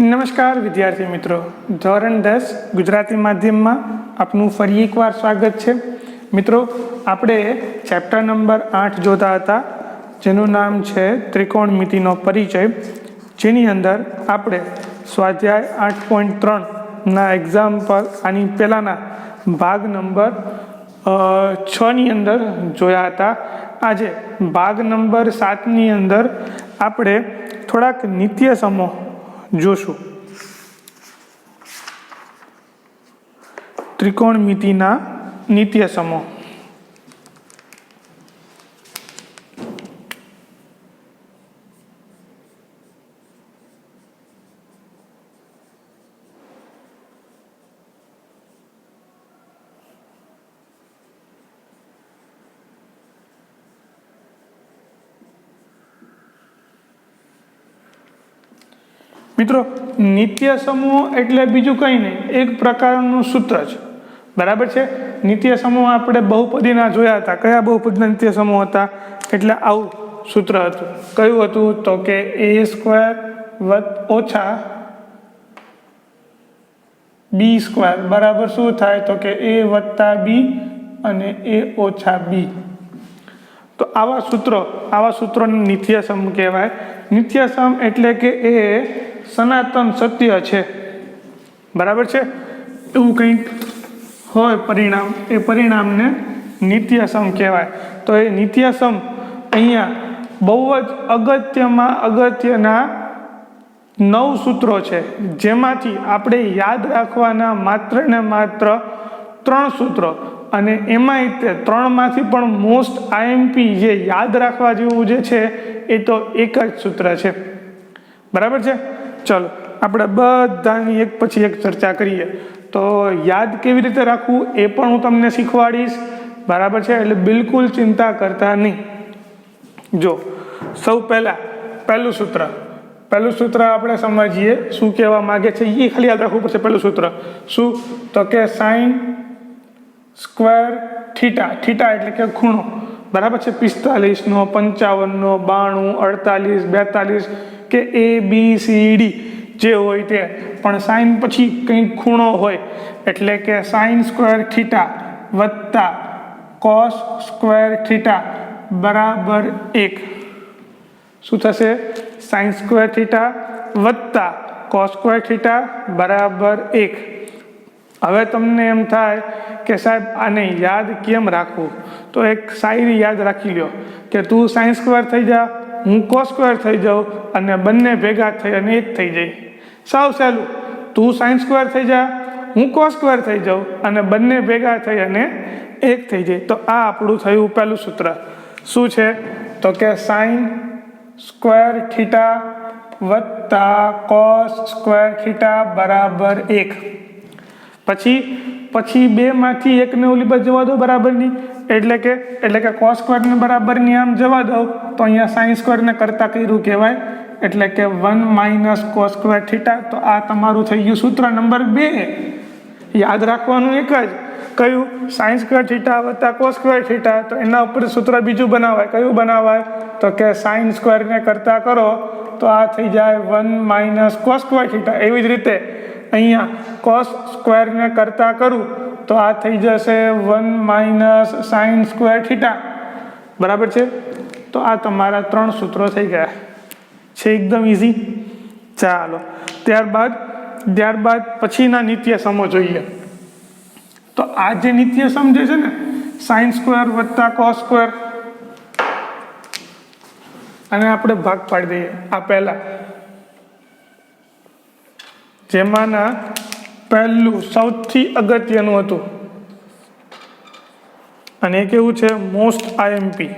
નમસ્કાર વિદ્યાર્થી મિત્રો, ધોરણ 10 ગુજરાતી માધ્યમમાં આપનું ફરી એકવાર સ્વાગત છે. મિત્રો, આપણે ચેપ્ટર નંબર 8 જોતા હતા, જેનું નામ છે ત્રિકોણમિતિનો પરિચય, જેની અંદર આપણે સ્વાધ્યાય 8.3ના એક્ઝામ્પલ આની પહેલાંના ભાગ નંબર 6ની અંદર જોયા હતા. આજે ભાગ નંબર 7ની અંદર આપણે થોડાક નિત્ય સમો જોશું. ત્રિકોણમિતિના નિત્ય સમો. મિત્રો, નિત્ય સમૂહ એટલે બીજું કંઈ નહીં, એક પ્રકારનું સૂત્ર છે. બરાબર છે. નિત્ય સમૂહ આપણે બહુપદીના જોયા હતા. કયા બહુપદીના નિત્ય સમૂહ હતા? એટલે આવું સૂત્ર હતું. કયું હતું? તો કે a² ઓછા b² બરાબર શું થાય? તો કે a વત્તા b અને a ઓછા b. તો આવા સૂત્રોને નિત્યસમ કહેવાય. નિત્યસમ એટલે કે એ સનાતન સત્ય છે. બરાબર છે. એવું કંઈક હોય પરિણામ, એ પરિણામને નિત્યસમ કહેવાય. તો એ નિત્યસમ અહીંયા બહુ જ અગત્યના 9 સૂત્રો છે, જેમાંથી આપણે યાદ રાખવાના માત્ર ને માત્ર 3 સૂત્રો. અને એમાંય તે 3માંથી પણ મોસ્ટ આઈએમપી જે યાદ રાખવા જેવું જે છે એ તો એક જ સૂત્ર છે. બરાબર છે. ચલો, આપણે બધાની એક પછી એક ચર્ચા કરીએ. તો યાદ કેવી રીતે રાખવું એ પણ હું તમને શીખવાડીશ. બરાબર છે. એટલે બિલકુલ ચિંતા કરતા નહીં. જો, સૌ પહેલું સૂત્ર આપણે સમજીએ શું કહેવા માગે છે. એ ખાલી યાદ રાખવું પડશે. પહેલું સૂત્ર શું? તો કે sin² થીટા. થીટા એટલે કે ખૂણો. બરાબર છે. 45નો, 55નો, 92, 48, 42 કે ABCD જે હોય તે, પણ સાઇન પછી કંઈક ખૂણો હોય એટલે કે sin² થીટા વત્તા cos² થીટા બરાબર 1. શું થશે? sin² થીટા વત્તા cos² થીટા બરાબર 1. હવે તમને એમ થાય કે સાહેબ આને યાદ કેમ રાખવું? તો એક શાયરી યાદ રાખી લ્યો કે તું sin² થઈ જા, હું cos² થઈ જાઉં, અને બંને ભેગા થઈ અને 1 થઈ જાય. સાવ સહેલું. તું sin² થઈ જા, હું cos² થઈ જાઉં, અને બંને ભેગા થઈ અને 1 થઈ જાય. તો આ આપણું થયું પહેલું સૂત્ર. શું છે? તો કે sin² થીટા વત્તા cos² થીટા બરાબર 1. પછી બેમાંથી એકને ઓલી બાજુ જવા દો બરાબરની, એટલે કે cos² ને બરાબરની આમ જવા દો, તો અહીંયા sin² ને કરતા કર્યું કહેવાય, એટલે કે 1 - cos² થીટા. તો આ તમારું થઈ ગયું સૂત્ર નંબર 2. યાદ રાખવાનું એક જ. કયું? sin² થીટા વત્તા cos² થીટા. તો એના ઉપર સૂત્ર બીજું બનાવાય. કયું બનાવાય? તો કે sin² ને કરતા કરો તો આ થઈ જાય 1 - cos² થીટા. એવી જ રીતે અહીંયા cos² ને કરતા કરું તો આ થઈ જશે 1 - sin² થીટા. બરાબર છે. તો આ તમારા 3 સૂત્રો થઈ ગયા છે. એકદમ ઇઝી. ચાલો, ત્યારબાદ પછીના નિત્ય સમો જોઈએ. તો આ જે નિત્ય સમ જે છે ને, sin² વત્તા cos², અને આપણે ભાગ પાડી દઈએ. આ પહેલા, જેમાંના પહેલું સૌથી અગત્યનું હતું, અને એ કેવું છે? Most IMP.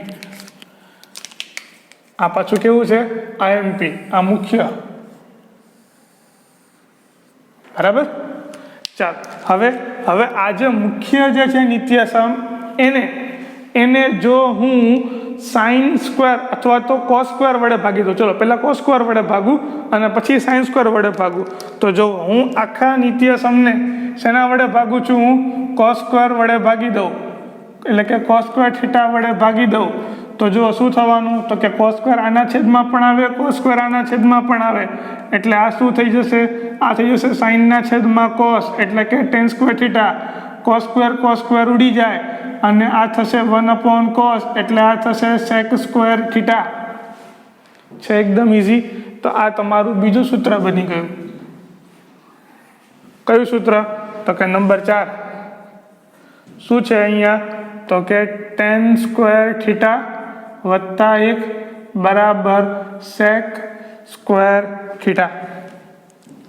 આ પાછું કેવું છે? આઈએમપી. આ મુખ્ય. બરાબર. ચાલો, હવે આ જે મુખ્ય જે છે નિત્યસમ, એને જો હું sin² અથવા તો cos² વડે ભાગી દઉં. ચલો, પહેલા cos² વડે ભાગું અને પછી sin² વડે ભાગું. તો જો હું આખા નિત્યસમને શેના વડે ભાગું છું? હું cos² વડે ભાગી દઉં, એટલે કે cos² થીટા વડે ભાગી દઉં, તો જો શું થવાનું તો કે cos સ્ક્વેર આના છેદમાં પણ આવે, cos સ્ક્વેર આના છેદમાં પણ આવે, એટલે આ શું થઈ જશે, આ થઈ જશે સાઇનના છેદમાં cos, એટલે કે tan square theta, cos square ઉડી જાય અને આ થશે 1/cos, એટલે આ થશે sec સ્ક્વેર થીટા. છે એકદમ ઇઝી. તો આ તમારું બીજું સૂત્ર બની ગયું. કયું સૂત્ર તો કે નંબર 4. શું છે અહીંયા તો કે tan સ્ક્વેર થીટા વત્તા 1 બરાબર sec સ્ક્વેર થીટા.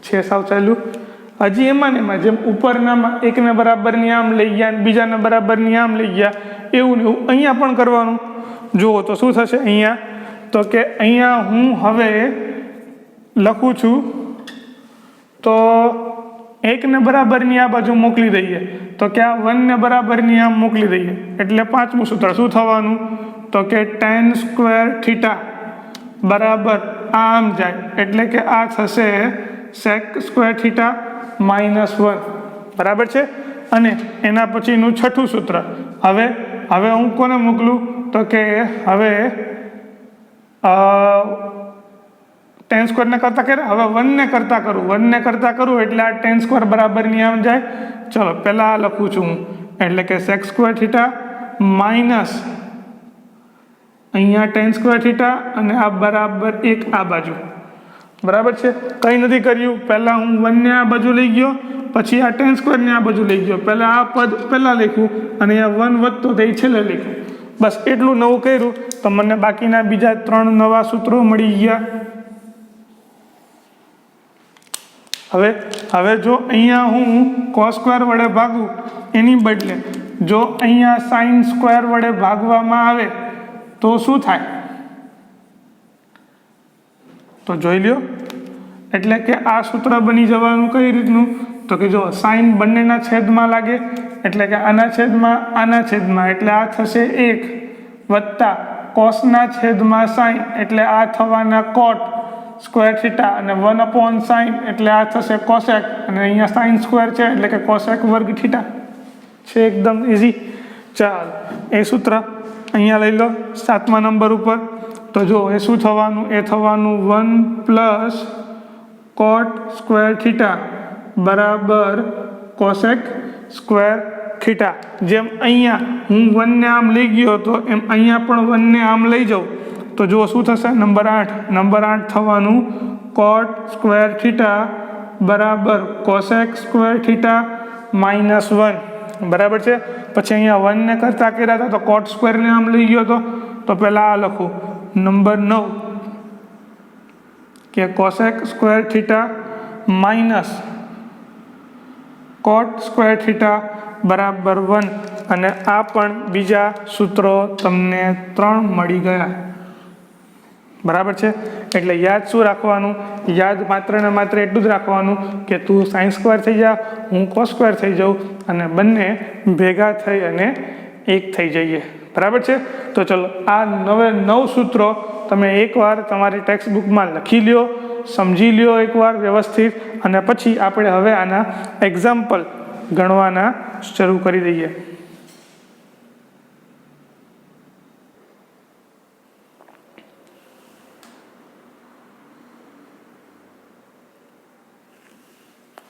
છે સાવ ચાલ્યું. હજી એમાં ને એમાં જેમ ઉપરનામાં એકને બરાબરની આમ લઈ ગયા અને બીજાને બરાબરની આમ લઈ ગયા, એવું ને એવું અહીંયા પણ કરવાનું. જુઓ તો શું થશે અહીંયા તો કે અહીંયા હું હવે લખું છું તો એકને બરાબરની આ બાજુ મોકલી દઈએ તો કે આ 1ને બરાબરની આમ મોકલી દઈએ, એટલે પાંચમું સૂત્ર શું થવાનું તો કે tan સ્ક્વેર થીટા બરાબર આમ જાય, એટલે કે આ થશે sec સ્ક્વેર થીટા -1. બરાબર છે. અને એના પછીનું છઠ્ઠું સૂત્ર. હવે હું કોને મોકલું તો કે હવે tan સ્ક્વેરને કરતા કરે, હવે 1ને કરતા કરું એટલે આ tan સ્ક્વેર બરાબરની આમ જાય. ચલો પહેલાં આ લખું છું હું, એટલે કે sec સ્ક્વેર થીટા માઇનસ અહીંયા tan સ્ક્વેર થીટા અને આ બરાબર 1 આ બાજુ. બરાબર છે. કંઈ નથી કર્યું, પહેલાં હું 1ને આ બાજુ લઈ ગયો, પછી આ tan સ્ક્વેરને આ બાજુ લઈ ગયો, પહેલાં આ પદ પહેલાં લખ્યું અને અહીંયા 1 વધતો તે છેલ્લે લખ્યું. બસ એટલું નવું કર્યું તો મને બાકીના બીજા 3 નવા સૂત્રો મળી ગયા. હવે જો અહીંયા હું cos સ્ક્વેર વડે ભાગું એની બદલે જો અહીંયા sin સ્ક્વેર વડે ભાગવામાં આવે તો શું થાય તો જોઈ લ્યો. એટલે કે આ સૂત્ર બની જવાનું કઈ રીતનું તો કે જો sin બંનેના છેદમાં લાગે, એટલે કે આના છેદમાં એટલે આ થશે 1 વત્તા cosના છેદમાં sin, એટલે આ થવાના cot સ્ક્વેર થીટા અને 1/sin એટલે આ થશે cosec, અને અહીંયા sin સ્ક્વેર છે એટલે કે cosec વર્ગ થીટા. છે એકદમ ઇઝી. ચાલ એ સૂત્ર અહીંયા લઈ લો 7મા નંબર ઉપર. તો જો એ શું થવાનું, એ થવાનું 1 + cot સ્ક્વેર થીટા બરાબર cosec સ્ક્વેર થીટા. જેમ અહીંયા હું 1ને આમ લઈ ગયો હતો એમ અહીંયા પણ 1ને આમ લઈ જાઉં તો જુઓ શું થશે, નંબર 8 થવાનું cot સ્ક્વેર થીટા બરાબર cosec સ્ક્વેર થીટા -1. બરાબર છે. પછી અહીંયા 1ને કરતા કર્યા હતા તો cot સ્ક્વેરને આમ લઈ ગયો હતો તો પહેલાં આ લખું નંબર 9 કે cosec square theta minus cot square theta બરાબર 1. અને આ પણ બીજા સૂત્રો તમને 3 મળી ગયા. બરાબર છે. એટલે યાદ શું રાખવાનું, યાદ માત્ર ને માત્ર એટલું જ રાખવાનું કે તું sin સ્ક્વેર થઈ જા, હું cos સ્ક્વેર થઈ જાઉં અને બંને ભેગા થઈ અને 1 થઈ જઈએ. બરાબર છે. તો ચલો આ 9 સૂત્રો તમે એકવાર તમારી ટેક્સ્ટ બુકમાં લખી લ્યો, સમજી લ્યો એકવાર વ્યવસ્થિત, અને પછી આપણે હવે આના એક્ઝામ્પલ ગણવાના શરૂ કરી દઈએ.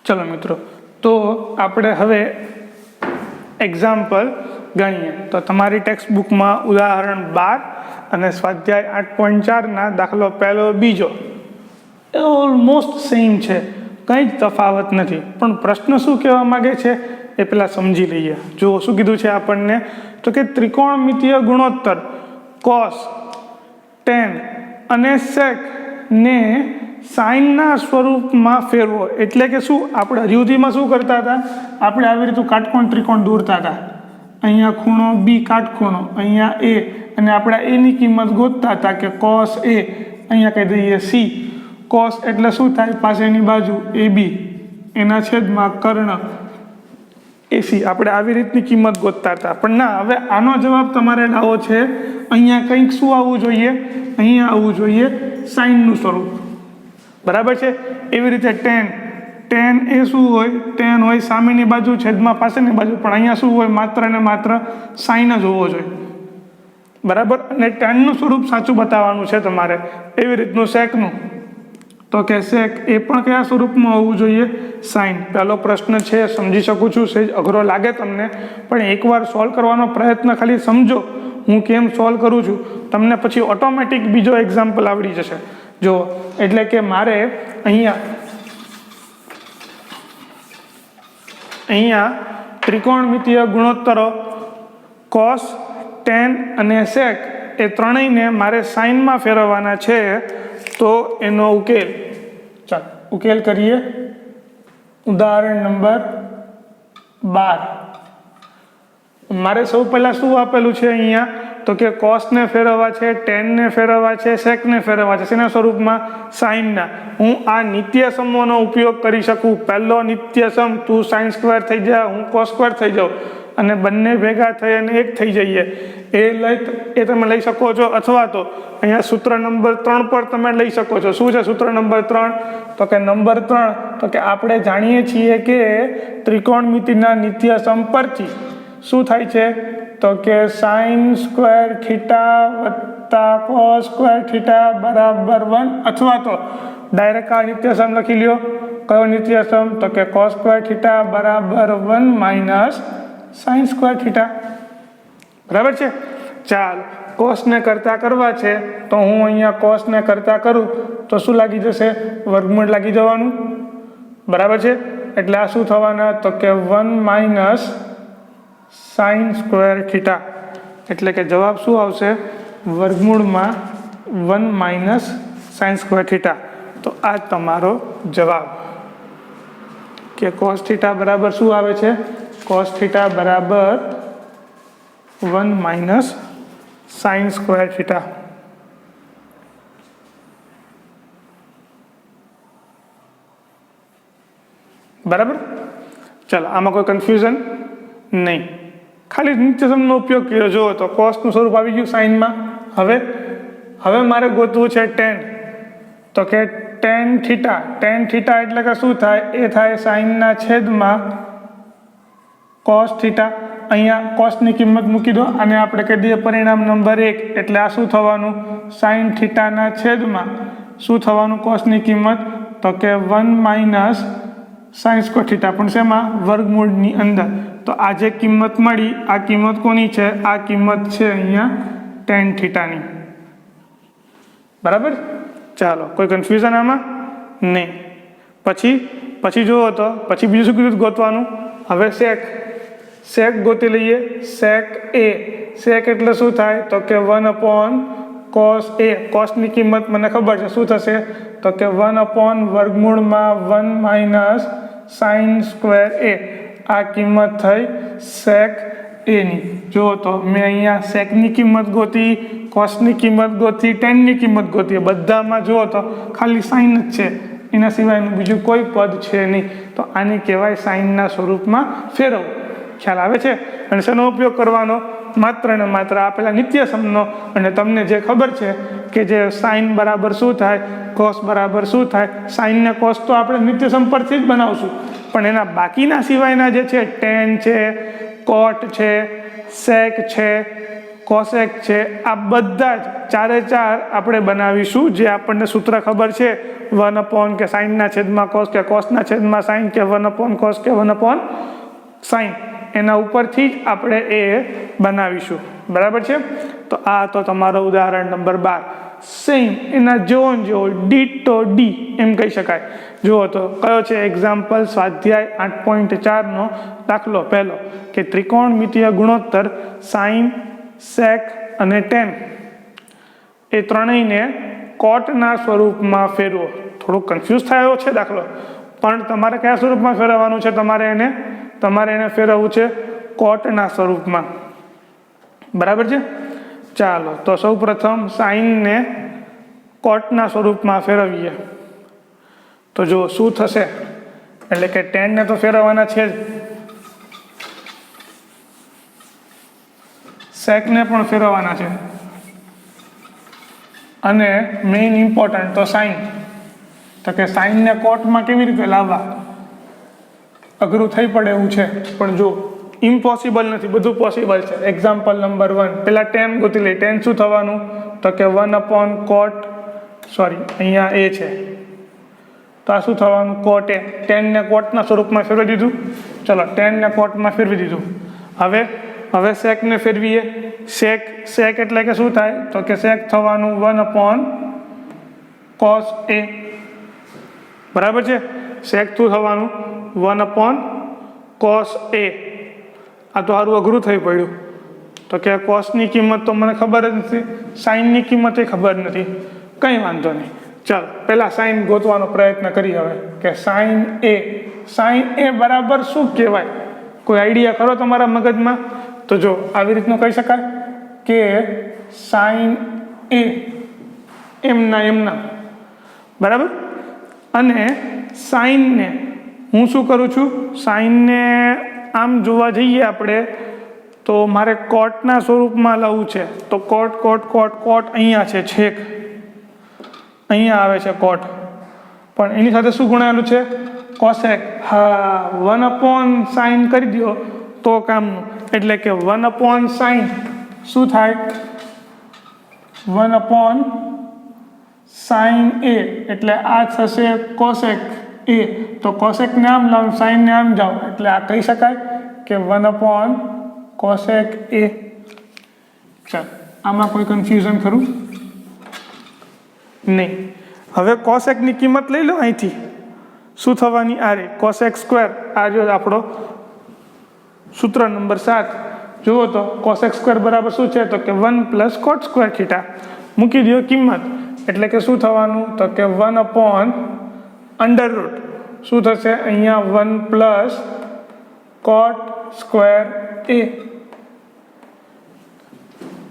ચલો મિત્રો, તો આપણે હવે એક્ઝામ્પલ ગણીએ. તો તમારી ટેક્સ્ટ બુકમાં ઉદાહરણ 12 અને સ્વાધ્યાય 8.4ના દાખલો પહેલો બીજો ઓલમોસ્ટ સેમ છે, કંઈ જ તફાવત નથી. પણ પ્રશ્ન શું કહેવા માગે છે એ પહેલાં સમજી લઈએ. જો શું કીધું છે આપણને તો કે ત્રિકોણમિતીય ગુણોત્તર cos, tan અને sec ને સાઇનના સ્વરૂપમાં ફેરવો. એટલે કે શું, આપણે હજુદીમાં શું કરતા હતા, આપણે આવી રીતે કાટકોણ ત્રિકોણ દોરતા હતા. અહીંયા ખૂણો B કાટખૂણો, અહીંયા A, અને આપણે એની કિંમત ગોતતા હતા કે cos A, અહીંયા કહી દઈએ C. cos એટલે શું થાય, પાસેની બાજુ AB એના છેદમાં કર્ણ AC. આપણે આવી રીતની કિંમત ગોતતા હતા. પણ ના, હવે આનો જવાબ તમારે લાવો છે અહીંયા કંઈક શું આવવું જોઈએ, અહીંયા આવવું જોઈએ સાઇનનું સ્વરૂપ. બરાબર છે. એવી રીતે tan એ શું હોય, tan હોય સામેની બાજુ છેદમાં પાસેની બાજુ, પણ અહીંયા શું હોય, માત્ર ને માત્ર સાઇન જ હોવો જોઈએ. બરાબર, અને ટેનનું સ્વરૂપ સાચું બતાવવાનું છે તમારે. એવી રીતનું સેકનું, તો કે સેક એ પણ કયા સ્વરૂપમાં હોવું જોઈએ? સાઇન. પહેલો પ્રશ્ન છે, સમજી શકું છું, સહેજ અઘરો લાગે તમને, પણ એકવાર સોલ્વ કરવાનો પ્રયત્ન ખાલી સમજો હું કેમ સોલ્વ કરું છું, તમને પછી ઓટોમેટિક બીજો એક્ઝામ્પલ આવડી જશે. જો એટલે કે મારે અહીંયા ત્રિકોણમિતીય ગુણોત્તરો કોસ, ટેન અને સેક એ ત્રણેયને મારે સાઇનમાં ફેરવવાના છે. તો એનો ઉકેલ, ચાલો ઉકેલ કરીએ. ઉદાહરણ નંબર 12. મારે સૌ પહેલાં શું આપેલું છે અહીંયા? તો કે કોસને ફેરવવા છે, ટેનને ફેરવવા છે, સેકને ફેરવવા છે. શેના સ્વરૂપમાં? સાઇનના. હું આ નિત્યસમોનો ઉપયોગ કરી શકું. પહેલો નિત્યસમ, તું સાઇન સ્ક્વેર થઈ જા, હું કોસ સ્ક્વેર થઈ જાઉં, અને બંને ભેગા થઈ અને એક થઈ જઈએ. એ તમે લઈ શકો છો, અથવા તો અહીંયા સૂત્ર નંબર 3 પર તમે લઈ શકો છો. શું છે સૂત્ર નંબર 3? તો કે નંબર 3, તો કે આપણે જાણીએ છીએ કે ત્રિકોણમિતિના નિત્યસમ પરથી શું થાય છે? તો કે સાઇન સ્ક્વેર થીટા વત્તા કોસ સ્ક્વેર થીટા બરાબર 1, અથવા તો ડાયરેક્ટ આ નિત્યસમ લખી લ્યો. કયો નિત્યસમ? તો કે કોસ સ્ક્વેર થીટા બરાબર 1 માઇનસ સાઇન સ્ક્વેર થીટા. બરાબર છે. ચાલ, કોસને કરતા કરવા છે, તો હું અહીંયા કોસને કરતા કરું તો શું લાગી જશે? વર્ગમૂળ લાગી જવાનું. બરાબર છે. એટલે આ શું થવાના? તો કે 1 માઇનસ સાઇન સ્ક્વેર થીટા. એટલે કે જવાબ શું આવશે? વર્ગમૂળમાં 1 માઇનસ સાઇન સ્ક્વેર થીટા. તો આ તમારો જવાબ, કે કોસ થીટા બરાબર શું આવે છે? કોસ થીટા બરાબર 1 માઇનસ સાઇન સ્ક્વેર થીટા. બરાબર. ચાલો, આમાં કોઈ કન્ફ્યુઝન નહીં. ખાલી નિત્યસમનો ઉપયોગ કર્યો. જુઓ તો કોસનું સ્વરૂપ આવી ગયું સાઇનમાં. હવે મારે ગોતવું છે ટેન. તો કે ટેન થીટા. ટેન થીટા એટલે કે શું થાય? એ થાય સાઇનના છેદમાં કોસ થીટા. અહીંયા કોસની કિંમત મૂકી દો, અને આપણે કહી દઈએ પરિણામ નંબર 1. એટલે આ શું થવાનું? સાઇન થીટાના છેદમાં શું થવાનું? કોસની કિંમત, તો કે 1 માઇનસ સાઇન સ્ક્વેર થીટા, પણ શેમાં? વર્ગમૂળની અંદર. તો આ જે કિંમત મળી, આ કિંમત કોની છે? આ કિંમત છે અહીંયા ટેન થીટાની. બરાબર. ચાલો, કોઈ કન્ફ્યુઝન આમાં નહીં. પછી જુઓ તો પછી બીજું શું કીધું ગોતવાનું? હવે સેક ગોતી લઈએ. સેક એ. સેક એટલે શું થાય? તો કે 1 અપોન કોસ એ. કોસની કિંમત મને ખબર છે, શું થશે? તો કે 1 અપોન વર્ગમૂળમાં 1 માઇનસ સાઇન સ્ક્વેર એ. આ કિંમત થઈ સેક એની. જુઓ તો મેં અહીંયા સેકની કિંમત ગોતી, કોસની કિંમત ગોતી, ટેનની કિંમત ગોતી. બધામાં જુઓ તો ખાલી સાઇન જ છે, એના સિવાયનું બીજું કોઈ પદ છે નહીં. તો આને કહેવાય સાઇનના સ્વરૂપમાં ફેરવવું. ખ્યાલ આવે છે? અને શેનો ઉપયોગ કરવાનો? માત્ર ને માત્ર આપેલા નિત્યસમનો. અને તમને જે ખબર છે કે જે સાઇન બરાબર શું થાય, કોસ બરાબર શું થાય. સાઇન ને કોસ તો આપણે નિત્યસમ પરથી જ બનાવશું, પણ એના બાકીના સિવાયના જે છે, ટેન છે, કોટ છે, સેક છે, કોસેક છે, આ બધા જ ચારે ચાર આપણે બનાવીશું. જે આપણને સૂત્ર ખબર છે, 1 અપોન કે સાઇનના છેદમાં કોસ, કે કોસના છેદમાં સાઇન, કે 1 અપોન કોસ, કે 1 અપોન સાઇન. એના ઉપરથી જ આપણે એ બનાવીશું. બરાબર છે. તો આ તો તમારો ઉદાહરણ નંબર 12. સેમ એના જેવો ડીટો ડી એમ કહી શકાય. જુઓ તો કયો છે એક્ઝામ્પલ? સ્વાધ્યાય 8.4 દાખલો પહેલો, કે ત્રિકોણમિતીય ગુણોત્તર સાઇન, સેક અને ટેન એ ત્રણેયને કોટના સ્વરૂપમાં ફેરવો. થોડું કન્ફ્યુઝ થયો છે દાખલો, પણ તમારે કયા સ્વરૂપમાં ફેરવવાનું છે? તમારે એને ફેરવવું છે કોટના સ્વરૂપમાં. બરાબર છે. ચાલો, તો સૌ પ્રથમ સાઇનને કોટના સ્વરૂપમાં ફેરવીએ. તો જો શું થશે? એટલે કે ટેનને તો ફેરવવાના છે જ, સેકને પણ ફેરવવાના છે, અને મેઇન ઇમ્પોર્ટન્ટ તો સાઇન. તો કે સાઇનને કોટમાં કેવી રીતે લાવવા? અઘરું થઈ પડે એવું છે, પણ જો ઇમ્પોસિબલ નથી, બધું પોસિબલ છે. એક્ઝામ્પલ નંબર 1, પેલા tan ગોતી લઈએ. tan શું થવાનું? તો કે 1/cot, સોરી અહીંયા એ છે તો આ શું થવાનું? cot a. tan ને cot ના સ્વરૂપમાં ફેરવી દીધું. ચલો tan ને cot માં ફેરવી દીધું. હવે sec ને ફેરવીએ. sec એટલે કે શું થાય? તો કે sec થવાનું 1/cos a. બરાબર છે? sec શું થવાનું? 1/cos a. આ તો સારું અઘરું થઈ પડ્યું. તો કે કોસની કિંમત તો મને ખબર જ નથી, સાઇનની કિંમત એ ખબર નથી. કંઈ વાંધો નહીં, ચાલો પહેલાં સાઇન ગોતવાનો પ્રયત્ન કરીએ. હવે કે સાઇન એ બરાબર શું કહેવાય? કોઈ આઈડિયા કરો તમારા મગજમાં? તો જો આવી રીતનું કહી શકાય કે સાઇન એ એમના બરાબર. અને સાઇનને હું શું કરું છું? સાઇનને આમ જોવા જઈએ આપણે તો મારે કોટના સ્વરૂપમાં લાવવું છે. તો કોટ અહીંયા છે, છેક અહીંયા આવે છે કોટ, પણ એની સાથે શું ગુણાયેલું છે? કોસેક. હા, 1/sin કરી દો તો કામનું. એટલે કે 1/sin શું થાય? 1/sin a એટલે આ થશે કોસેક a. તો કોસેકને આમ લાવો, સાઇનને આમ જાઓ, એટલે આ કહી શકાય કે 1/cosec a. ચાલો, આમાં કોઈ કન્ફ્યુઝન ખરું? નહીં. હવે કોસેકની કિંમત લઈ લો અહીંથી. શું થવાની? આ રે cosec સ્ક્વેર. આ જો આપણો સૂત્ર નંબર 7 જુઓ તો cosec સ્ક્વેર બરાબર શું છે? તો કે 1 + cot સ્ક્વેર થીટા. મૂકી દો કિંમત, એટલે કે શું થવાનું? તો કે 1/√. શું થશે અહીંયા? 1 + cot સ્ક્વેર a.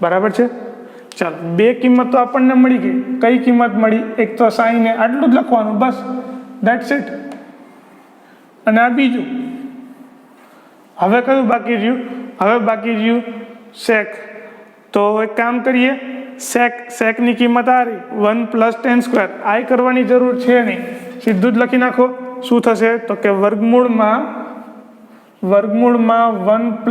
બરાબર છે? ચાલો, બે કિંમત તો આપણને મળી ગઈ. કઈ કિંમત મળી? એક તો સાઈને આટલું જ લખવાનું, બસ, ધેટ્સ ઇટ. અને આ બીજું. હવે કયું બાકી રહ્યું? હવે બાકી રહ્યું sec. તો એક કામ કરીએ, secની કિંમત આ રહી 1 + tan સ્ક્વેર. આ કરવાની જરૂર છે નહીં, સીધું જ લખી નાખો. શું થશે? તો કે વર્ગમૂળમાં 1 +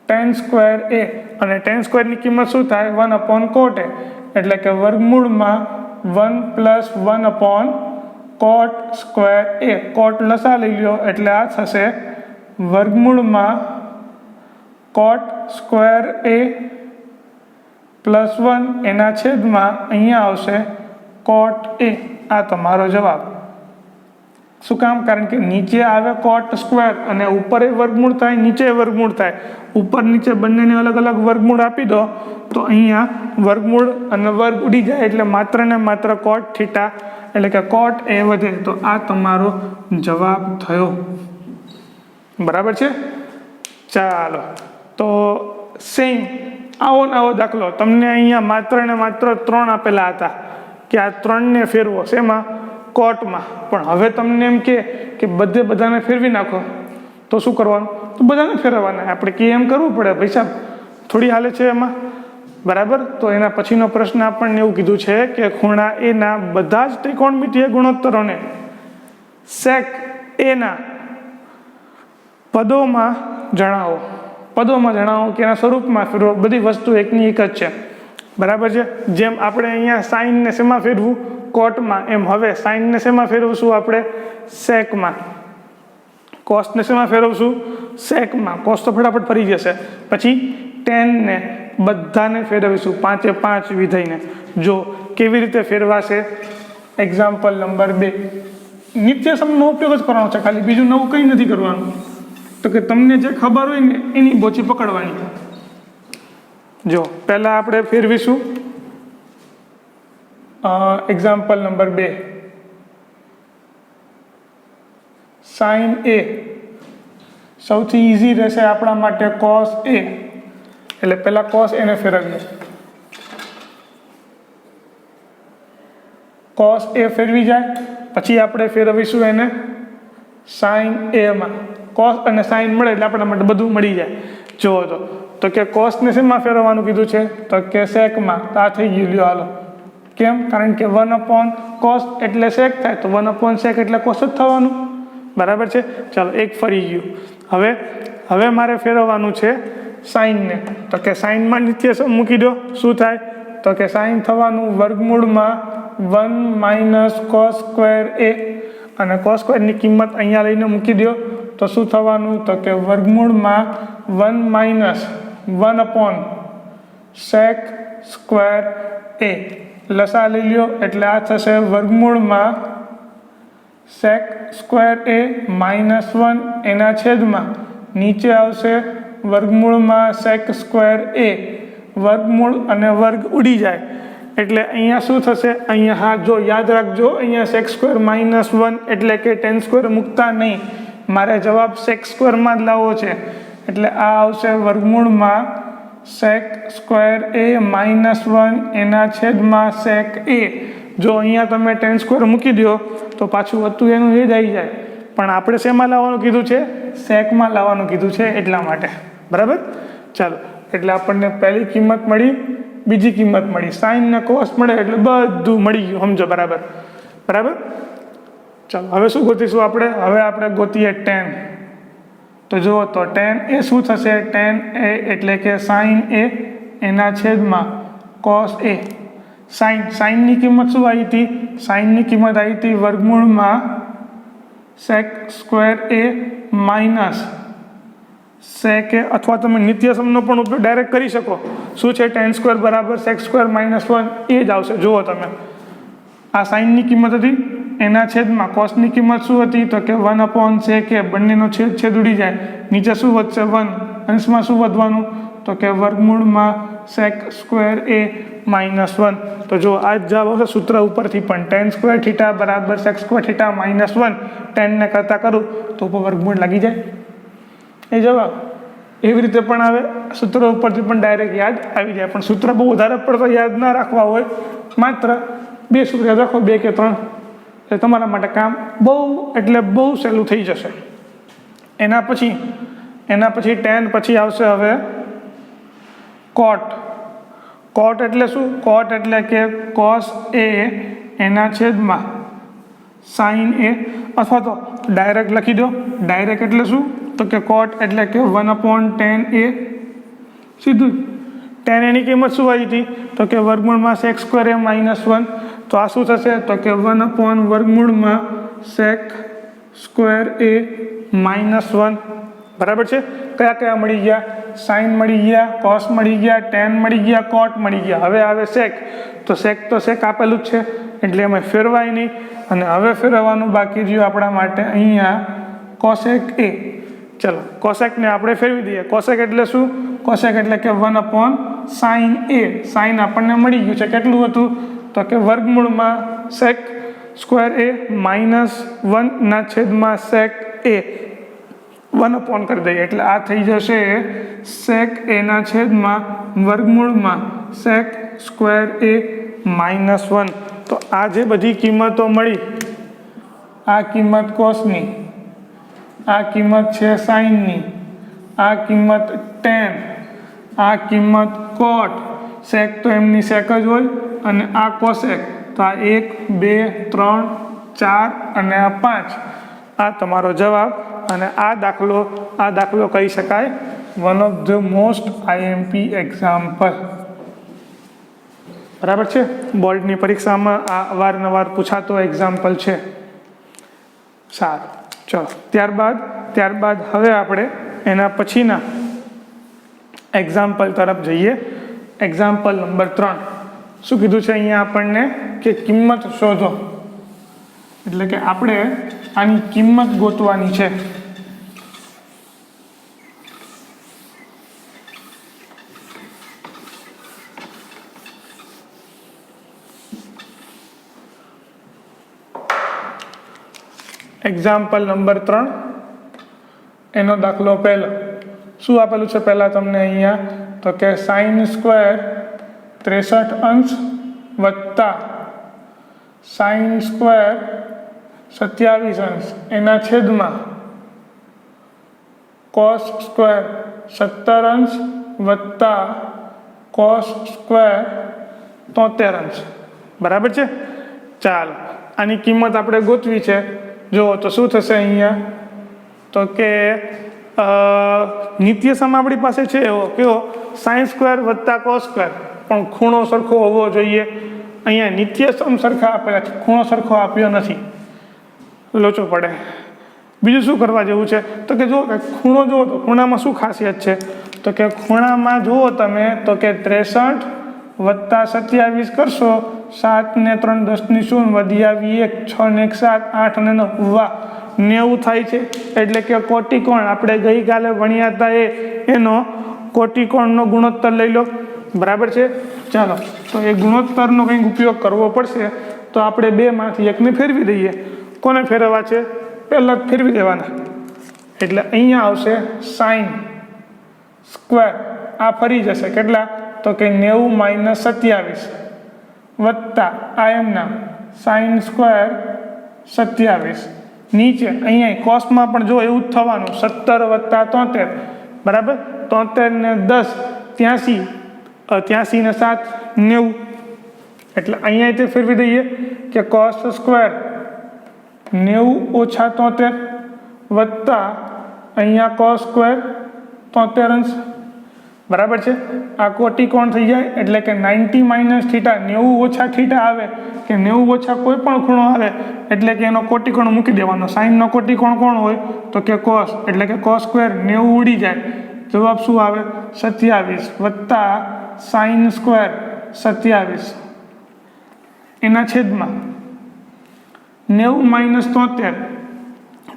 tan સ્ક્વેર a. અને tan સ્ક્વેરની કિંમત શું થાય? 1/cot a. એટલે કે વર્ગમૂળમાં 1 + 1/cot સ્ક્વેર a. cot લસા લઈ લો એટલે આ થશે વર્ગમૂળમાં cot સ્ક્વેર a + 1 એના છેદમાં અહીંયા આવશે cot a. આ તમારો જવાબ. શું કામ? કારણ કે નીચે આવે cot સ્ક્વેર અને ઉપર વર્ગમૂળ થાય, નીચે વર્ગમૂળ થાય. ઉપર નીચે બંનેને અલગ અલગ વર્ગમૂળ આપી દો તો અહીંયા વર્ગમૂળ અને વર્ગ ઉડી જાય, એટલે માત્ર ને માત્ર cot થીટા એટલે કે cot a વધે. તો આ તમારો જવાબ થયો. બરાબર છે? ચાલો, તો સેમ આવો દાખલો તમને અહીંયા માત્ર ને માત્ર 3 આપેલા હતા કે આ 3ને ફેરવો. શેમાં? કોટમાં. પણ હવે તમને એમ કે બધાને ફેરવી નાખો તો શું કરવાનું? તો બધાને ફેરવવાના. આપણે કે એમ કરવું પડે ભાઈ સાહેબ, થોડી હાલે છે એમાં. બરાબર. તો એના પછીનો પ્રશ્ન આપણને એવું કીધું છે કે ખૂણા એના બધા જ ત્રિકોણમિતીય ગુણોત્તરોને sec એના પદોમાં જણાવો કે એના સ્વરૂપમાં ફેરવો. બધી વસ્તુ એકની એક જ છે. બરાબર છે? જેમ આપણે અહીંયા સાઇનને શેમાં ફેરવું? કોટમાં. એમ હવે સાઇનને શેમાં ફેરવશું આપણે? સેકમાં. કોસને શેમાં ફેરવશું? સેકમાં. કોસ તો ફટાફટ ફરી જશે. પછી ટેનને બધાને ફેરવીશું, 5 વિધેયને. જો કેવી રીતે ફેરવાશે? Example number 2. નિત્ય સમનો ઉપયોગ જ કરવાનો છે, ખાલી બીજું નવું કંઈ નથી કરવાનું. તો કે તમને જે ખબર હોય ને એની બોચી પકડવાની. જો પહેલાં આપણે ફેરવીશું એક્ઝામ્પલ નંબર 2. સાઇન a સૌથી ઇઝી રહેશે આપણા માટે cos a. એટલે પહેલાં cos a ને ફેરવીએ. cos a ફેરવી જાય પછી આપણે ફેરવીશું એને સાઇન a માં. cos અને સાઇન મળે એટલે આપણા માટે બધું મળી જાય. જુઓ તો કે cos ને શેમાં ફેરવવાનું કીધું છે? તો કે સેકમાં. તો આ થઈ ગયું. લ્યો હાલો. કેમ? કારણ કે 1/cos એટલે sec થાય, તો 1/sec એટલે cos જ થવાનું. બરાબર છે? ચાલો, એક ફરી ગયું. હવે મારે ફેરવવાનું છે સાઇનને, તો કે સાઇનમાં નિત્યસમ મૂકી દો. શું થાય? તો કે સાઇન થવાનું વર્ગમૂળમાં 1 માઇનસ કોસ સ્ક્વેર એ, અને કોસ સ્ક્વેરની કિંમત અહીંયા લઈને મૂકી દો તો શું થવાનું? તો કે વર્ગમૂળમાં 1 માઇનસ 1 અપોન સેક સ્ક્વેર એ. લસા લઈ લ્યો એટલે આ થશે વર્ગમૂળમાં સેક સ્ક્વેર એ -1 એના છેદમાં નીચે આવશે વર્ગમૂળમાં સેક સ્ક્વેર એ. વર્ગમૂળ અને વર્ગ ઉડી જાય એટલે અહીંયા શું થશે? અહીંયા હા જો યાદ રાખજો, અહીંયા સેક સ્ક્વેર -1 એટલે કે ટેન સ્ક્વેર મૂકતા નહીં, મારે જવાબ સેક સ્ક્વેરમાં જ લાવવો છે. એટલે આ આવશે વર્ગમૂળમાં સેક સ્ક્વેર એ -1 એના છેદમાં સેક એ. જો અહીંયા તમે ટેન સ્ક્વેર મૂકી દો તો પાછું હતું એનું એ જ આવી જાય, પણ આપણે શેમાં લાવવાનું કીધું છે? સેકમાં લાવવાનું કીધું છે, એટલા માટે. બરાબર? ચાલો, એટલે આપણને પહેલી કિંમત મળી, બીજી કિંમત મળી, સાઇન ને કોસ મળે એટલે બધું મળી ગયું. સમજો? બરાબર? ચાલો, હવે શું ગોતીશું આપણે? હવે આપણે ગોતીએ ટેન. તો જુઓ તો ટેન એ શું થશે? ટેન એ એટલે કે સાઇન એ એના છેદમાં કોસ એ. સાઇનની કિંમત શું આવી હતી? સાઇનની કિંમત આવી હતી વર્ગમૂળમાં સેક સ્ક્વેર એ માઇનસ સેક એ, અથવા તમે નિત્યસમનો પણ ઉપયોગ ડાયરેક્ટ કરી શકો. શું છે? ટેન સ્ક્વેર બરાબર સેક સ્ક્વેર -1 એ જ આવશે. જુઓ તમે, આ સાઇનની કિંમત હતી એના છેદમાં કોસની કિંમત શું હતી? તો કે 1 અપોન સેક એ. બંનેનો છેદ ઉડી જાય, નીચે શું વધશે? 1. અંશમાં શું વધવાનું? તો કે વર્ગમૂળમાં સેક સ્ક્વેર એ -1. તો જો આ જ જવાબ આવશે સૂત્ર ઉપરથી પણ. ટેન સ્ક્વેર થીટા બરાબર સેક સ્ક્વેર થીટા -1. 10 ને કરતા કરું તો ઉપર વર્ગમૂળ લાગી જાય, એ જવાબ. એવી રીતે પણ આવે, સૂત્ર ઉપરથી પણ ડાયરેક્ટ યાદ આવી જાય. પણ સૂત્ર બહુ વધારે પડતો યાદ ના રાખવા હોય, માત્ર 2 સૂત્ર યાદ રાખો, 2 કે 3, એટલે તમારા માટે કામ બહુ સહેલું થઈ જશે. એના પછી 10 પછી આવશે હવે કોટ એટલે શું? કોટ એટલે કે કોસ એ એના છેદમાં સાઇન એ, અથવા તો ડાયરેક્ટ લખી દો. ડાયરેક્ટ એટલે શું? તો કે કોટ એટલે કે 1 અપોન ટેન એ. સીધું ટેન એની કિંમત શું આવી હતી? તો કે વર્ગમૂળમાં સેક સ્ક્વેર એ -1. તો આ શું થશે? તો કે 1 અપોન વર્ગમૂળમાં સેક સ્ક્વેર એ -1. બરાબર છે? કયા મળી ગયા? સાઇન મળી ગયા, કોસ મળી ગયા, ટેન મળી ગયા, કોટ મળી ગયા. હવે આવે સેક. તો સેક આપેલું જ છે એટલે એમાં ફેરવાય નહીં. અને હવે ફેરવવાનું બાકી રહ્યું આપણા માટે અહીંયા કોસેક એ. ચલો, કોસેકને આપણે ફેરવી દઈએ. કોસેક એટલે શું? કોસેક એટલે કે 1 અપોન સાઇન એ. સાઇન આપણને મળી ગયું છે. કેટલું હતું? તો કે વર્ગમૂળમાં સેક સ્ક્વેર એ -1 ના છેદમાં સેક એ. 1 અપોન કરી દઈએ એટલે આ થઈ જશે સેક એના છેદમાં વર્ગમૂળમાં સેક સ્ક્વેર એ -1. તો આ જે બધી કિંમતો મળી, આ કિંમત કોસની, આ કિંમત છે સાઇનની, આ કિંમત ટેન, આ કિંમત કોટ. સેક તો એમની સેક જ હોય, અને આ કોસેક. તો આ 1 2 3 4 અને આ 5. આ તમારો જવાબ. અને આ દાખલો કહી શકાય one of the most IMP example. બરાબર છે? બોર્ડની પરીક્ષામાં આ અવારનવાર પૂછાતો એક્ઝામ્પલ છે. સારું, ચલો. ત્યારબાદ હવે આપણે એના પછીના એક્ઝામ્પલ તરફ જઈએ. Example number 3. શું કીધું છે અહીંયા આપણને? કે કિંમત શોધો. એટલે કે આપણે આની કિંમત ગોતવાની છે. એક્ઝામ્પલ નંબર 3 એનો દાખલો પહેલો. શું આપેલું છે પહેલાં તમને અહીંયા? તો કે સાઇન સ્ક્વેર 63 અંશ વત્તા સાઇન સ્ક્વેર 27 અંશ એના છેદમાં કોસ સ્ક્વેર 17 અંશ વત્તા કોસ સ્ક્વેર 73 અંશ. બરાબર છે? ચાલો, આની કિંમત આપણે ગોતવી છે. જુઓ તો શું થશે અહીંયા? તો કે નિત્યસમ આપણી પાસે છે એવો કેવો સાઇન સ્ક્વેર વત્તા કોસ સ્ક્વેર, પણ ખૂણો સરખો હોવો જોઈએ. અહીંયા નિત્યસમ સરખા આપેલા છે, ખૂણો સરખો આપ્યો નથી, લોચો પડે. બીજું શું કરવા જેવું છે તો કે જો ખૂણો જુઓ તો ખૂણામાં શું ખાસિયત છે તો કે ખૂણામાં જુઓ તમે તો કે 63 વત્તા 27 કરશો, 7 ને 3 10 ની 0 વધી આવી 1, 6 ને 1 7, 8 ને 9, વાહ 90 થાય છે. એટલે કે કોટિકોણ આપણે ગઈકાલે ભણ્યા હતા એનો કોટિકોણનો ગુણોત્તર લઈ લો, બરાબર છે. ચાલો તો એ ગુણોત્તરનો કંઈક ઉપયોગ કરવો પડશે, તો આપણે 2 માંથી 1 ને ફેરવી દઈએ. કોને ફેરવવા છે? પહેલાં જ ફેરવી દેવાના. એટલે અહીંયા આવશે સાઇન સ્ક્વેર, આ ફરી જશે કેટલા તો કે 90 - 27 વત્તા આ એમના સાઇન સ્ક્વેર 27 નીચે અહીંયા કોસમાં પણ જો એવું જ થવાનું, 17 વત્તા 73, બરાબર. 73 ને 10 83, 83 ને 7 90. એટલે અહીંયા તે ફેરવી દઈએ કે કોસ સ્ક્વેર 90 ઓછા 73 વત્તા અહીંયા કોસ સ્ક્વેર 73 અંશ, બરાબર છે. આ કોટિકોણ થઈ જાય એટલે કે 90 માઇનસ થીટા, 90 ઓછા થીટા આવે કે 90 ઓછા કોઈ પણ ખૂણો આવે એટલે કે એનો કોટિકોણ મૂકી દેવાનો. સાઇનનો કોટિકોણ કોણ હોય તો કે કોસ, એટલે કે કોસ સ્ક્વેર 90 ઉડી જાય, જવાબ શું આવે 27 વત્તા સાઇન સ્ક્વેર 27 એના છેદમાં 90 માઇનસ 73,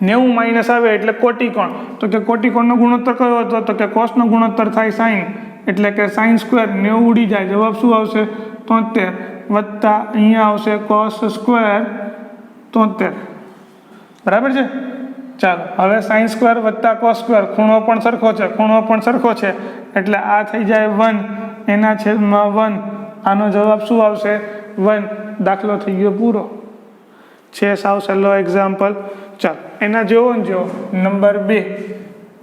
90 માઇનસ આવે એટલે કોટિકોણ, તો કે કોટિકોણનો ગુણોત્તર કયો હતો તો કે કોસનો ગુણોત્તર થાય સાઇન, એટલે કે સાઇન સ્ક્વેર 90 ઉડી જાય, જવાબ શું આવશે 73 વત્તા અહીંયા આવશે કોસ સ્ક્વેર 73, બરાબર છે. ચાલો હવે સાઇન સ્ક્વેર વત્તા કોસ સ્ક્વેર, ખૂણો પણ સરખો છે, ખૂણો પણ સરખો છે એટલે આ થઈ જાય 1 એના છેદમાં 1, આનો જવાબ શું આવશે 1. દાખલો થઈ ગયો પૂરો છે. સાવ સહેલો એક્ઝામ્પલ. ચાલો એના જેવો ને જેવો નંબર 2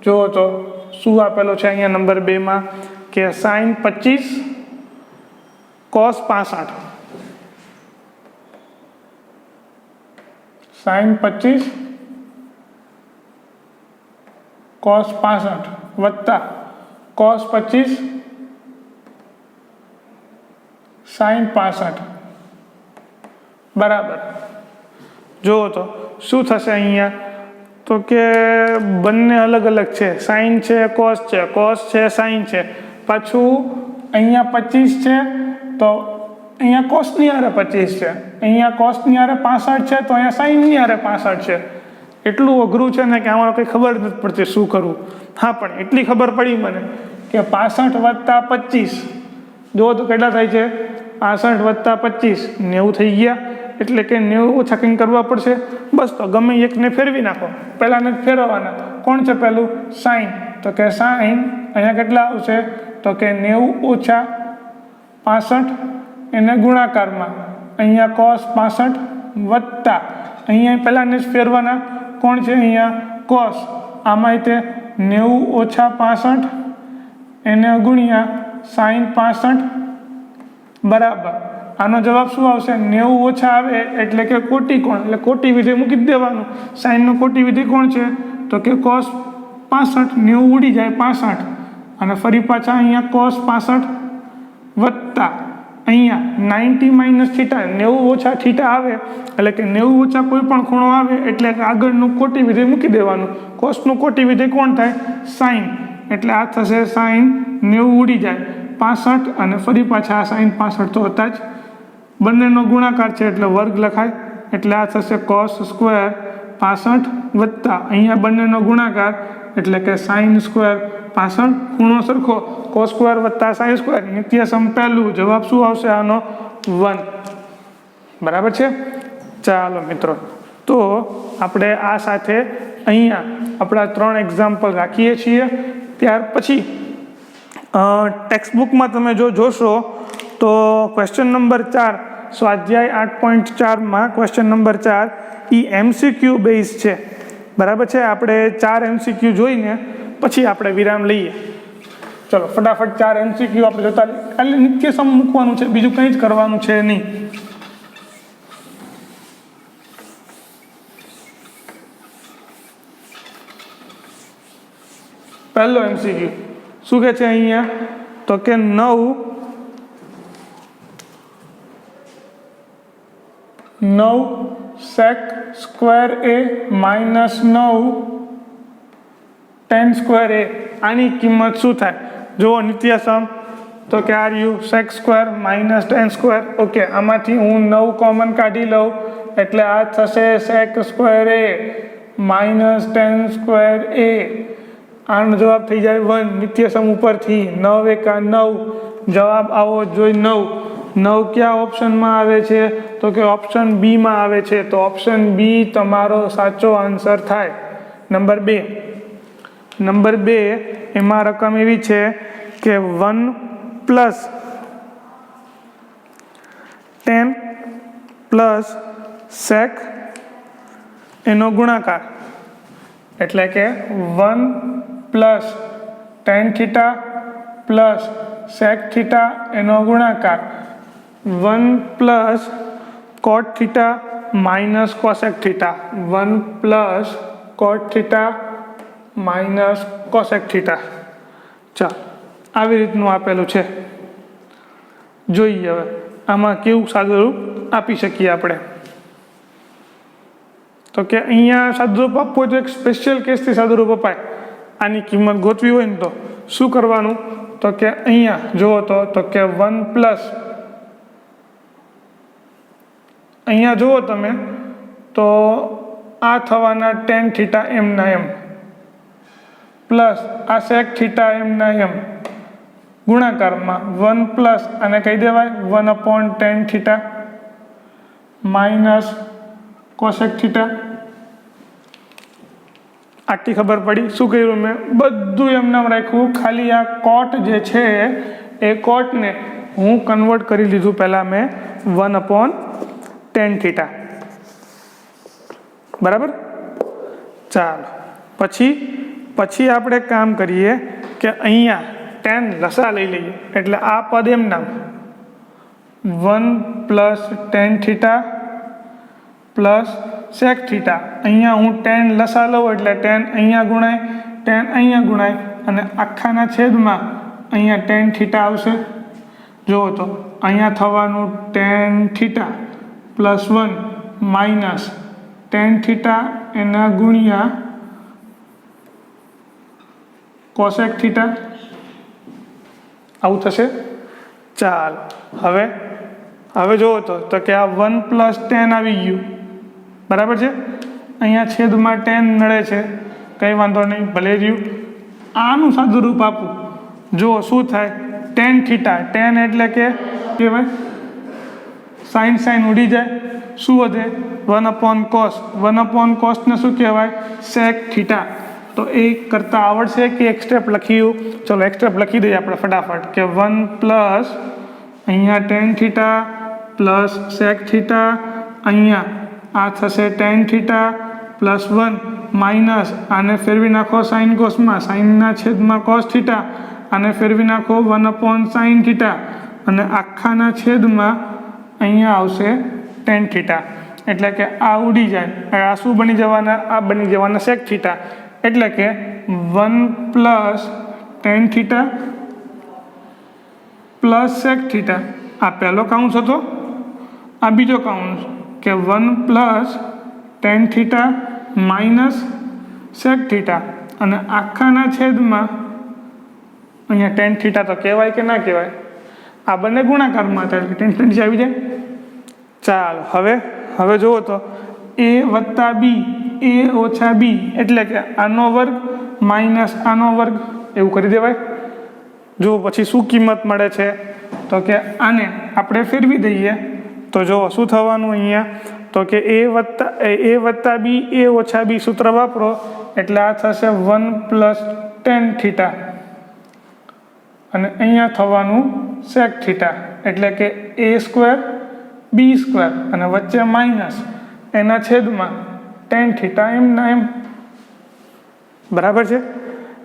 જુઓ તો શું આપેલો છે અહીંયા નંબર 2માં કે સાઇન 25 કોસ 65, સાઇન 25 કોસ 65 વત્તા કોસ 25 સાઇન 65, બરાબર. જુઓ તો શું થશે અહીંયા તો કે બંને અલગ અલગ છે, સાઇન છે કોસ છે, કોસ છે સાઇન છે, પાછું અહીંયા 25 છે તો અહીંયા કોસની હારે 25 છે, અહીંયા કોસની હારે 65 છે તો અહીંયા સાઇનની હારે 65 છે. એટલું અઘરું છે ને કે આમાં કંઈ ખબર નથી પડતી શું કરવું. હા પણ એટલી ખબર પડી મને કે 65 વત્તા 25 જુઓ તો કેટલા થાય છે 65 વત્તા 25 90 થઈ ગયા, એટલે કે 90 ઓછા કંઈ કરવા પડશે. બસ તો ગમે એકને ફેરવી નાખો, પહેલાંને જ ફેરવવાના. કોણ છે પહેલું સાઇન, તો કે સાઇન અહીંયા કેટલા આવશે તો કે 90 ઓછા 65 એને ગુણાકારમાં અહીંયા કોસ 65 વત્તા અહીંયા પહેલાંને જ ફેરવાના. કોણ છે અહીંયા કોસ, આમાં તે 90 ઓછા 65 એને ગુણ્યા સાઇન 65, બરાબર. આનો જવાબ શું આવશે 90 ઓછા આવે એટલે કે કોટિકોણ, એટલે કોટી વિધેય મૂકી જ દેવાનું. સાઇનનો કોટી વિધેય કોણ છે તો કે કોસ 65, 90 ઉડી જાય 65 અને ફરી પાછા અહીંયા કોસ 65 વત્તા અહીંયા 90 માઇનસ થીટા, 90 ઓછા થીટા આવે એટલે કે 90 ઓછા કોઈ પણ ખૂણો આવે એટલે કે આગળનું કોટી વિધેય મૂકી દેવાનું. કોસનું કોટી વિધેય કોણ થાય સાઇન, એટલે આ થશે સાઇન 90 ઉડી જાય 65 અને ફરી પાછા આ સાઇન 65 તો હતા જ, બંનેનો ગુણાકાર છે એટલે વર્ગ લખાય, એટલે આ થશે કોસ સ્ક્વેર 65 વત્તા અહીંયા બંનેનો ગુણાકાર એટલે કે સાઇન સ્ક્વેર 65, ખૂણો સરખો કોસ સ્ક્વેર વત્તા સાઇન સ્ક્વેર, નિત્યસમ પહેલું, જવાબ શું આવશે આનો 1, બરાબર છે. ચાલો મિત્રો, તો આપણે આ સાથે અહીંયા આપણા 3 એક્ઝામ્પલ રાખીએ છીએ. ત્યાર પછી ટેક્સ્ટબુકમાં તમે જો જોશો તો ક્વેશ્ચન નંબર 4 સ્વાધ્યાય 8.4માં ક્વેશ્ચન નંબર 4 એ MCQ બેઝ છે, બરાબર છે. આપણે 4 MCQ જોઈને પછી આપણે વિરામ લઈએ. ચલો ફટાફટ 4 MCQ આપણે જોતા, ખાલી નિત્યસમ મૂકવાનું છે, બીજું કંઈ જ કરવાનું છે નહીં. પહેલો MCQ શું કહે છે અહીંયા? તો કે 9 sec square a minus 9 tan square a આની કિંમત શું થાય? જુઓ નિત્યસમ, તો કે are you sec square minus tan square. Okay, આમાંથી હું 9 કોમન કાઢી લઉં એટલે આ થશે sec square a minus tan square a. આનો જવાબ થઈ જાય 1. નિત્યસમ ઉપરથી 9 એકા 9, જવાબ આવો જોઈએ 9 ક્યાં ઓપ્શનમાં આવે છે? તો કે ઓપ્શન બી માં આવે છે. તો ઓપ્શન બી તમારો સાચો આન્સર થાય. નંબર 2 એમાં રકમ એવી છે કે 1 પ્લસ 10 પ્લસ sec એનો ગુણાકાર, એટલે કે 1 plus tan theta plus sec theta એનો ગુણાકાર, 1 plus cot theta minus cosec theta, 1 plus cot theta minus cosec theta. ચાલો, આવી રીતનું આપેલું છે. જોઈએ હવે આમાં કેવું સાદુરૂપ આપી શકીએ આપણે. તો કે અહીંયા સાદુરૂપ આપવું તો એક સ્પેશિયલ કેસથી સાદુરૂપ અપાય. આની કિંમત ગોતવી હોય ને તો શું કરવાનું? તો કે અહીંયા જુઓ તો કે 1 પ્લસ, અહીંયા જુઓ તમે તો આ થવાના tan થીટા એમના એમ પ્લસ આ sec થીટા એમના એમ ગુણાકારમાં 1 પ્લસ અને કહી દેવાય 1/tan theta minus cosec theta. આટલી ખબર પડી. શું કર્યું મેં? બધું એમનામ રાખ્યું, ખાલી આ કોટ જે છે એ કોટને હું કન્વર્ટ કરી લીધું પહેલાં મેં 1/tan થીટા. બરાબર? ચાલો, પછી આપણે કામ કરીએ કે અહીંયા tan લસા લઈ લઈએ, એટલે આ પદ એમનામ 1 plus tan theta plus sec theta. અહીંયા હું tan લસા લઉં એટલે tan અહીંયા ગુણાય, tan અહીંયા ગુણાય અને આખાના છેદમાં અહીંયા tan થીટા આવશે. જુઓ તો અહીંયા થવાનું tan theta plus 1 minus tan theta એના ગુણ્યા cosec થીટા આવું થશે. ચાલો, હવે જુઓ તો કે આ 1 પ્લસ tan આવી ગયું. બરાબર છે? અહીંયા છેદમાં tan નડે છે, કંઈ વાંધો નહીં, ભલે રહ્યું. આનું સાદું રૂપ આપું, જુઓ શું થાય? tan થીટા, tan એટલે કે કહેવાય સાઇન ઉડી જાય, શું વધે? 1/cos. 1/cos ને શું કહેવાય? sec theta. તો એ કરતાં આવડશે કે એક સ્ટેપ લખ્યું? ચલો એક સ્ટેપ લખી દઈએ આપણે ફટાફટ કે 1 પ્લસ અહીંયા tan theta plus sec theta, અહીંયા આ થશે tan થીટા પ્લસ 1 માઇનસ આને ફેરવી નાખો સાઇન કોસમાં, સાઇનના છેદમાં cos થીટા, આને ફેરવી નાખો 1/sin થીટા અને આખાના છેદમાં અહીંયા આવશે tan થીટા. એટલે કે આ ઉડી જાય, આ શું બની જવાના? આ બની જવાના sec થીટા. એટલે કે 1 plus tan theta plus sec theta. આ પહેલો કાઉન્સ હતો, આ બીજો કાઉન્સ કે 1 plus tan theta minus sec theta અને આખાના છેદમાં અહીંયા tan થીટા તો કહેવાય કે ના કહેવાય? આ બંને ગુણાકારમાં હતા એટલે tan થીટા આવી જાય. ચાલો, હવે જુઓ તો a વત્તા b, a ઓછા b એટલે કે આનો વર્ગ માઇનસ આનો વર્ગ, એવું કરી દેવાય. જો પછી શું કિંમત મળે છે? તો કે આને આપણે ફેરવી દઈએ તો જો શું થવાનું અહીંયા? તો કે a વત્તા b, a ઓછા b સૂત્ર વાપરો એટલે આ થશે 1 પ્લસ tan થીટા અને અહીંયા થવાનું sec થીટા. એટલે કે a સ્ક્વેર b સ્ક્વેર અને વચ્ચે માઇનસ એના છેદમાં tan થીટા એમના એમ. બરાબર છે?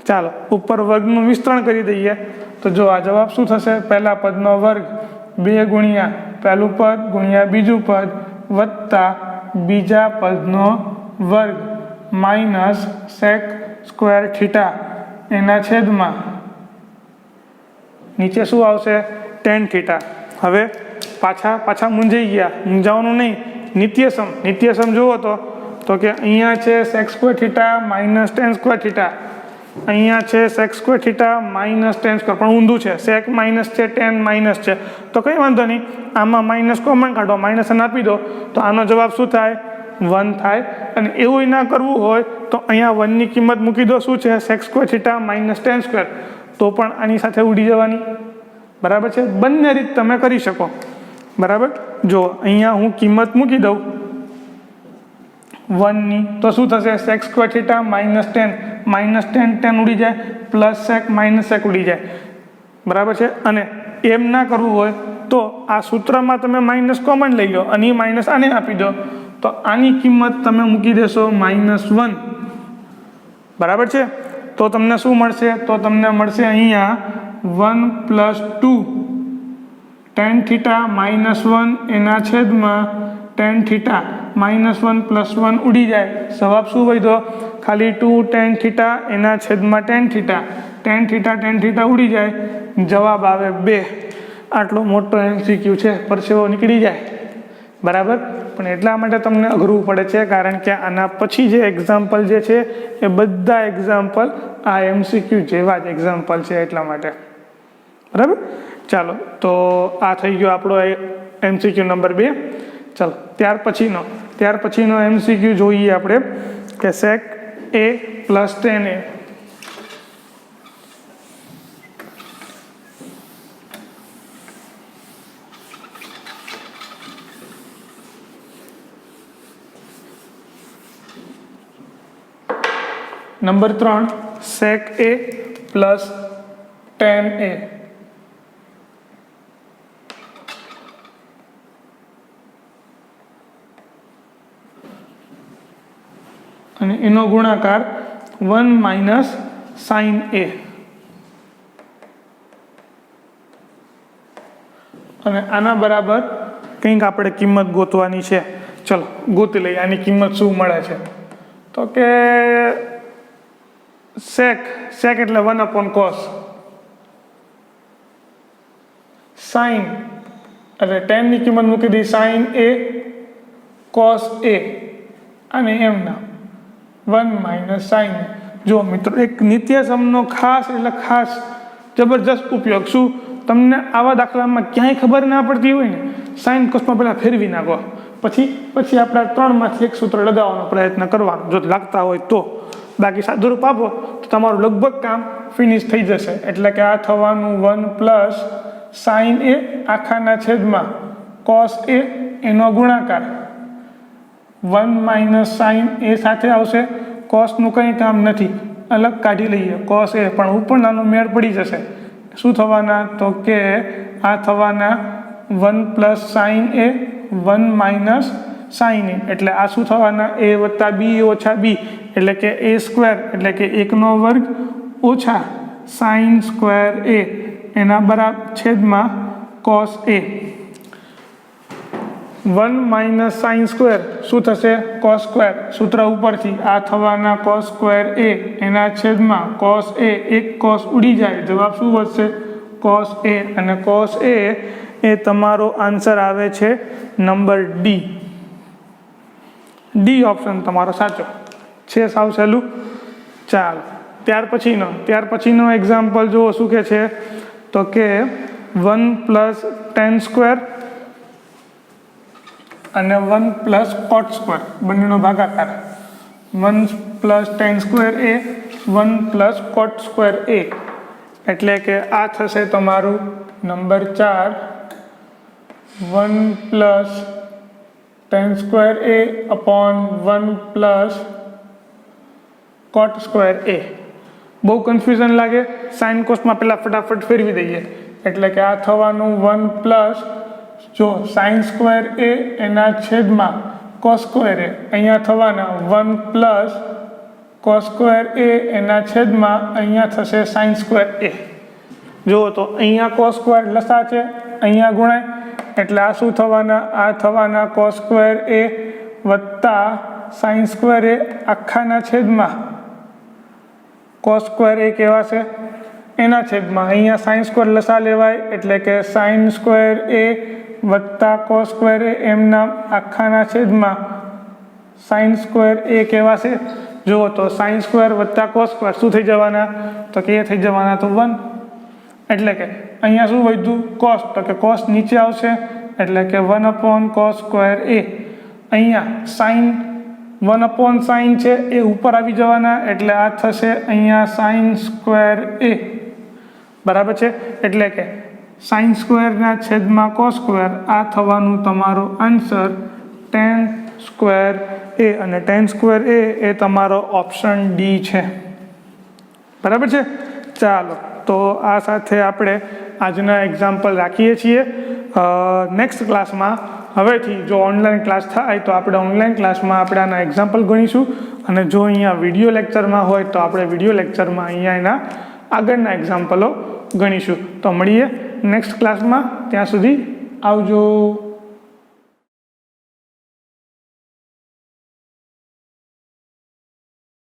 ચાલો ઉપર વર્ગનું વિસ્તરણ કરી દઈએ તો જો આ જવાબ શું થશે? પહેલા પદનો વર્ગ 2 ગુણ્યા પહેલું પદ ગુણ્યા બીજું પદ વત્તા બીજા પદનો વર્ગ માઇનસ sec સ્ક્વેર થીટા એના છેદમાં નીચે શું આવશે tan થીટા। હવે પાછા મૂંઝાઈ ગયા, મૂંઝાવાનું નહીં, નિત્યસમ જુઓ તો કે અહીંયા છે sec square theta minus tan square theta, અહીંયા છે sec square theta minus tan square, પણ ઊંધું છે, sec માઇનસ છે tan માઇનસ છે, તો કંઈ વાંધો નહીં, આમાં માઇનસ કોમન કાઢો, માઇનસ આપી દો તો આનો જવાબ શું થાય 1 થાય। અને એવું ના કરવું હોય તો અહીંયા 1 ની કિંમત મૂકી દો, શું છે sec square theta minus tan square, તો પણ આની સાથે ઉડી જવાની, બરાબર છે। બંને રીત તમે કરી શકો, બરાબર। જો અહીંયા હું કિંમત મૂકી દઉં 1 ની, તો શું થશે sec square theta minus tan ઉડી જાય, પ્લસ sec માઇનસ sec ઉડી જાય, બરાબર છે। અને એમ ના કરવું હોય તો આ સૂત્રમાં તમે માઇનસ કોમન લઈ લો અને માઇનસ આને આપી દો, તો આની કિંમત તમે મૂકી દેશો -1, બરાબર છે। તો તમને શું મળશે, તો તમને મળશે અહીંયા 1 + 2 tan થીટા -1 એના છેદમાં tan થીટા -1 + 1 ઉડી જાય, જવાબ શું વધ્યો ખાલી 2 tan થીટા એના છેદમાં tan થીટા ઉડી જાય, જવાબ આવે 2। આટલો મોટો MCQ છે, પરસેવો નીકળી જાય, બરાબર। પણ એટલા માટે તમને અઘરું પડે છે કારણ કે આના પછી જે એક્ઝામ્પલ જે છે એ બધા એક્ઝામ્પલ આ MCQ જેવા જ એક્ઝામ્પલ છે, એટલા માટે, બરાબર। ચાલો, તો આ થઈ ગયો આપણો MCQ નંબર 2। ચાલો, ત્યાર પછીનો MCQ જોઈએ આપણે કે sec a + tan a। Number 3 sec a + tan a। અને એનો ગુણાકાર 1 - sin a। અને આના બરાબર કંઈક આપણે કિંમત ગોતવાની છે, ચલો ગોતી લઈએ આની કિંમત શું મળે છે। તો કે sec એટલે 1/cos, sin એટલે tan ની કિંમત મૂકી દી sin a cos a, અને એમના 1 - sin a। જો મિત્રો, એક નિત્યસમનો ખાસ જબરજસ્ત ઉપયોગ, શું તમને આવા દાખલામાં ક્યાંય ખબર ના પડતી હોય ને, સાઇન કોસમાં પહેલાં ફેરવી નાખો, પછી આપણે 3માંથી એક સૂત્ર લગાવવાનો પ્રયત્ન કરવાનો, જો લાગતા હોય તો, બાકી સાદુરૂપ આપો તો તમારું લગભગ કામ ફિનિશ થઈ જશે। એટલે કે આ થવાનું 1 + sin a આખાના છેદમાં cos a એનો ગુણાકાર 1 - sin a સાથે આવશે, કોસનું કંઈ કામ નથી, અલગ કાઢી લઈએ cos a, પણ ઉપર નાનો મેળ પડી જશે, શું થવાના, તો કે આ થવાના 1 + sin a 1 - sin a, એટલે આ શું થવાના a + b - b, એટલે કે a² એટલે કે 1² ઓછા sin² a એના બરાબર છેદમાં cos a। 1 - sin² શું થશે cos², સૂત્ર ઉપરથી આ થવાના cos² a એના છેદમાં cos a, એક cos ઉડી જાય, જવાબ શું વધશે cos a। અને cos a એ તમારો આન્સર આવે છે નંબર ડી ઓપ્શન તમારો સાચો છે, સાવ સહેલું। ચાલો, ત્યાર પછીનો એક્ઝામ્પલ જુઓ શું કે છે, તો કે 1 + tan² અને 1 + cot², બંનેનો ભાગાકાર 1 + tan² a 1 + cot² a, એટલે કે આ થશે તમારું number 4 1 + tan² a / 1 + cot² a। બહુ કન્ફ્યુઝન લાગે, સાઇન કોસમાં પહેલાં ફટાફટ ફેરવી દઈએ, એટલે કે આ થવાનું 1 + જો sin² a એના છેદમાં cos² a, અહીંયા થવાના 1 + cos² a એના છેદમાં અહીંયા થશે sin² a। જુઓ તો અહીંયા cos² લસા છે, અહીંયા ગુણાય, એટલે આ શું થવાના, આ થવાના cos² a + sin² a આખાના છેદમાં કોસ સ્ક્વેર એ કેવા છે એના છેદમાં અહીંયા સાઇન સ્ક્વેર લસા લેવાય એટલે કે સાઇન સ્ક્વેર એ વત્તા કોસ સ્ક્વેર એ એમના આખાના છેદમાં સાઇન સ્ક્વેર એ કેવા છે જુઓ તો સાઇન સ્ક્વેર વત્તા કોસ સ્ક્વેર શું થઈ જવાના તો કે એ થઈ જવાના તો 1 એટલે કે અહીંયા શું વધ્યું કોસ તો કે કોસ નીચે આવશે એટલે કે 1 કોસ સ્ક્વેર એ અહીંયા સાઇન 1 સાઇન છે એ ઉપર આવી જવાના એટલે આ થશે અહીંયા સાઇન સ્ક્વેર એ બરાબર છે એટલે કે સાઇન સ્ક્વેરના છેદમાં કોસ સ્ક્વેર આ થવાનું તમારો આન્સર tan સ્ક્વેર એ અને tan સ્ક્વેર એ તમારો ઓપ્શન ડી છે બરાબર છે ચાલો તો આ સાથે આપણે આજના એક્ઝામ્પલ રાખીએ છીએ નેક્સ્ટ ક્લાસમાં હવેથી જો ઓનલાઈન ક્લાસ થાય તો આપણે ઓનલાઈન ક્લાસમાં આપણે આના એક્ઝામ્પલ ગણીશું અને જો અહીંયા વિડીયો લેક્ચરમાં હોય તો આપણે વિડીયો લેક્ચરમાં અહીંયા એના આગળના એક્ઝામ્પલો ગણીશું તો મળીએ નેક્સ્ટ ક્લાસમાં ત્યાં સુધી આવજો